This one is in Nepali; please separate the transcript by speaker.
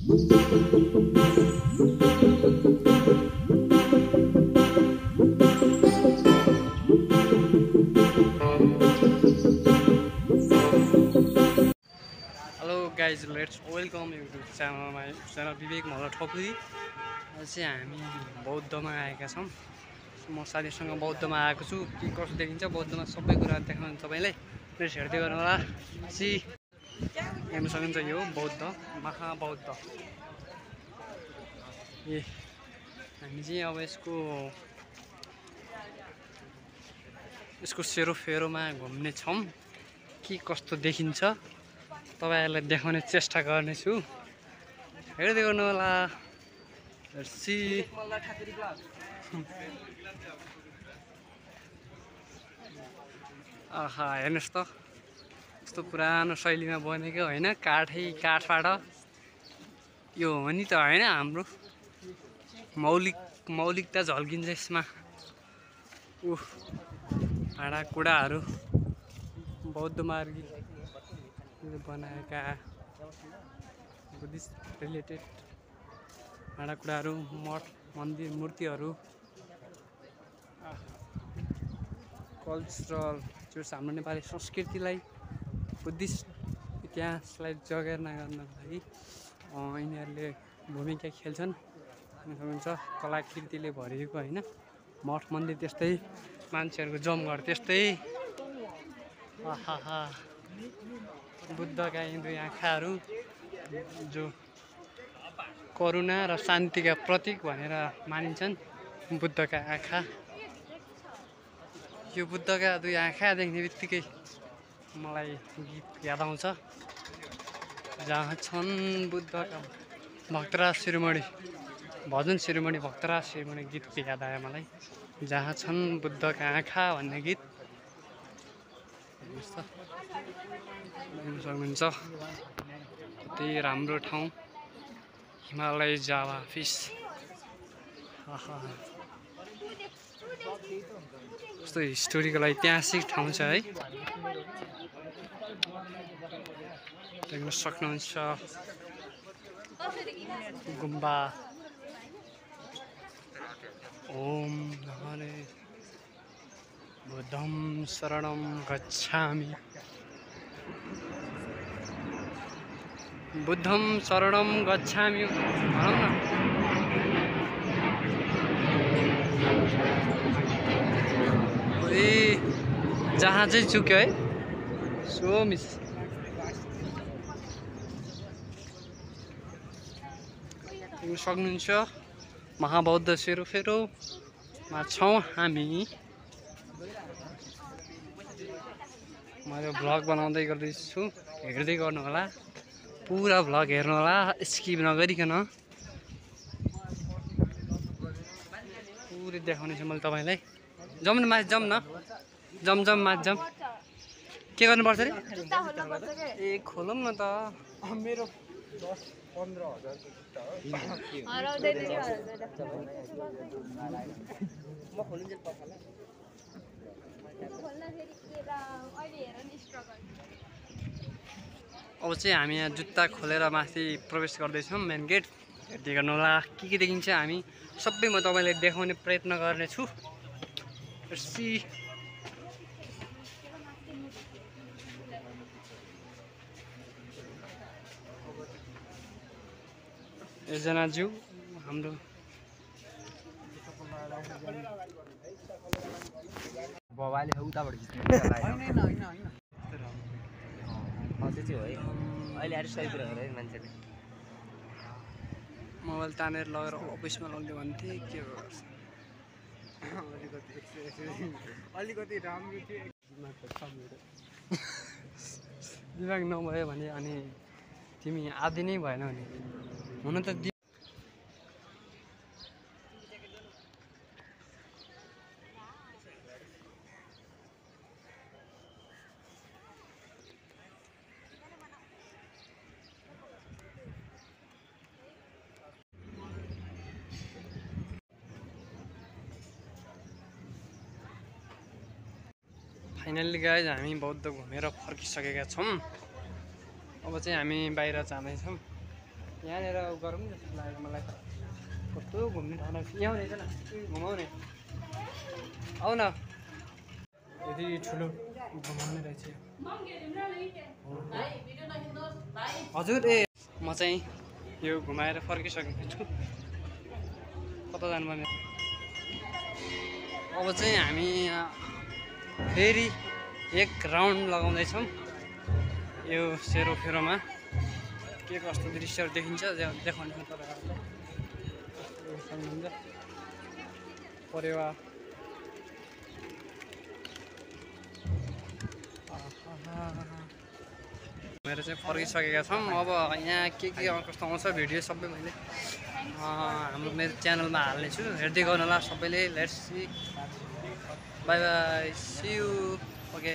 Speaker 1: guys, let's welcome you to my channel Vivek Malla Thopuri. चाहिँ हामी बौद्धमा आएका छौँ। म साथीसँग बौद्धमा आएको छु। के कसो देखिन्छ बौद्धमा सबै कुरा देखाउनु तपाईलाई। प्लिज हेर्दै गर्नु होला। सी हेर्न सक्नुहुन्छ यो बौद्ध महाबौद्ध। ए हामी चाहिँ अब यसको सेरोफेरोमा घुम्ने छौँ। के कस्तो देखिन्छ तपाईहरुलाई देखाउने चेष्टा गर्नेछु। हेर्दै गर्नु होला। सी आहा हेर्नुस् त कस्तो पुरानो शैलीमा बनेको हैन, काठबाट यो हो नि त हैन। हाम्रो मौलिकता झल्किन्छ यसमा। भाँडाकुँडाहरू बौद्ध मार्गी बनाएका बुद्धिस्ट रिलेटेड भाँडाकुँडाहरू, मठ मन्दिर मूर्तिहरू, कल्चरल जो हाम्रो नेपाली संस्कृतिलाई बुद्धिस्ट इतिहासलाई जगेर्ना गर्नको लागि यिनीहरूले भूमिका खेल्छन्। हुन्छ कलाकृतिले भरिएको हैन। मठ मन्दिर त्यस्तै, मान्छेहरूको जमघट त्यस्तै। आहा बुद्धका यी दुई आँखाहरू जो करुणा र शान्तिका प्रतीक भनेर मानिन्छन्। बुद्धका आँखा, यो बुद्धका दुई आँखा देख्ने बित्तिकै मलाई गीत याद आउँछ। जहाँ छन् बुद्धका भक्तराज शिरोमणि, भजन शिरोमणि भक्तराज शिरोमणि गीत याद आयो मलाई। जहाँ छन् बुद्धका आँखा भन्ने गीत सक्नुहुन्छ। त्यही राम्रो ठाउँ हिमालय जावा फिस। कस्तो हिस्टोरिकल ऐतिहासिक ठाउँ छ है। देख्न सक्नुहुन्छ गुम्बा। ओम नमः बुद्धं शरणं गच्छामि, बुद्धं शरणं गच्छामि भनौँ न। ए जहाँ चाहिँ चुक्यो है सो मिस। देख्न सक्नुहुन्छ महाबौद्ध सेरोफेरोमा छौँ हामी। म यो भ्लग बनाउँदै गर्दैछु, हेर्दै गर्नु होला। पुरा भ्लग हेर्नु होला, स्किप नगरिकन। पुरै देखाउने छु मैले तपाईलाई। जाउँ न माथि, जाउँ न, जम माथि जाउँ। के गर्नुपर्छ रे? ए खोलौँ न त। मेरो 10-15 अब चाहिँ हामी यहाँ जुत्ता खोलेर माथि प्रवेश गर्दैछौँ मेन गेट। हेर्दै गर्नु होला के देखिन्छ। हामी सबै म तपाईँलाई देखाउने प्रयत्न गर्नेछु। एकजना ज्यू हाम्रो
Speaker 2: बबाले उताबाट खिच्नु त्यो है। अहिले आएर सही कुरा गरे मान्छेले
Speaker 1: मोबाइल तानेर लगेर अफिसमा लग्यो भन्थे। के गर्छ
Speaker 2: अलिकति राम्रो थियो।
Speaker 1: दिमाग नभयो भने अनि तिमी आदि नै भएन भने हुन त फाइनल्ली गाइज हामी बौद्ध घुमेर फर्किसकेका छौँ। अब चाहिँ हामी बाहिर जाँदैछौँ। यहाँनिर गरौँ जस्तो लाग्यो मलाई त कस्तो घुम्ने ठाउँ यहाँ हुनेछ न घुमाउने आऊ न यति ठुलो घुमाउने रहेछ हजुर ए म चाहिँ यो घुमाएर फर्किसकेको छु कता जानुपर्ने अब चाहिँ हामी फेरि एक राउन्ड लगाउँदैछौँ यो सेरोफेरोमा के कस्तो दृश्यहरू देखिन्छ देखाउने तपाईँहरूलाई परेवा मेरो चाहिँ फर्किसकेका छौँ अब यहाँ के कस्तो आउँछ भिडियो सबै मैले मेरो च्यानलमा हाल्नेछु हेर्दै गर्नु होला सबैले let's see bye bye see you okay